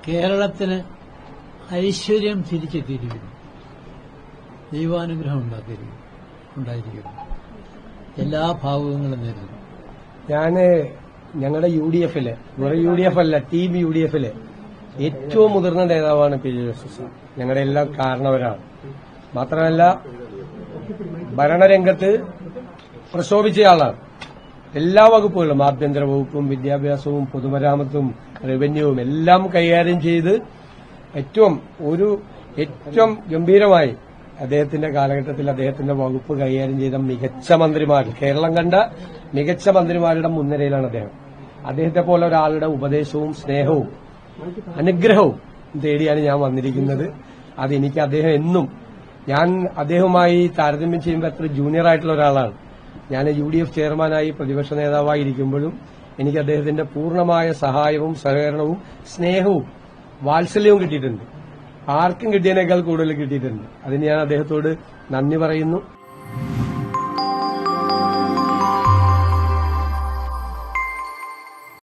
കേരളത്തിന് ഐശ്വര്യം തിരിച്ചെത്തിയിരിക്കുന്നു. ദൈവാനുഗ്രഹം ഉണ്ടായിരിക്കുന്നു. എല്ലാ ഭാവുകങ്ങളും നേരിടുന്നു. ഞങ്ങളുടെ UDF-ലെ UDF അല്ല, ടീം UDF-ലെ ഏറ്റവും മുതിർന്ന നേതാവാണ് പി ജെ ജോസഫ്. ഞങ്ങളുടെ എല്ലാം കാരണവരാണ്. മാത്രമല്ല ഭരണരംഗത്ത് പ്രക്ഷോഭിച്ചയാളാണ്. എല്ലാ വകുപ്പുകളും, ആഭ്യന്തര വകുപ്പും വിദ്യാഭ്യാസവും പൊതുമരാമത്തും റവന്യൂവും എല്ലാം കൈകാര്യം ചെയ്ത് ഏറ്റവും ഗംഭീരമായി അദ്ദേഹത്തിന്റെ കാലഘട്ടത്തിൽ അദ്ദേഹത്തിന്റെ വകുപ്പ് കൈകാര്യം ചെയ്ത മികച്ച മന്ത്രിമാർ, കേരളം കണ്ട മികച്ച മന്ത്രിമാരുടെ മുൻനിരയിലാണ് അദ്ദേഹം. അദ്ദേഹത്തെ പോലെ ഒരാളുടെ ഉപദേശവും സ്നേഹവും അനുഗ്രഹവും തേടിയാണ് ഞാൻ വന്നിരിക്കുന്നത്. അതെനിക്ക് അദ്ദേഹം എന്നും, ഞാൻ അദ്ദേഹവുമായി താരതമ്യം ചെയ്യുമ്പോൾ അത്ര ജൂനിയർ ആയിട്ടുള്ള ഒരാളാണ്. ഞാൻ UDF ചെയർമാനായി പ്രതിപക്ഷ നേതാവായി ഇരിക്കുമ്പോഴും എനിക്ക് അദ്ദേഹത്തിന്റെ പൂർണ്ണമായ സഹായവും സഹകരണവും സ്നേഹവും വാത്സല്യവും കിട്ടിയിട്ടുണ്ട്. ആർക്കും കിട്ടിയതിനേക്കാൾ കൂടുതൽ കിട്ടിയിട്ടുണ്ട്. അതിന് ഞാൻ അദ്ദേഹത്തോട് നന്ദി പറയുന്നു.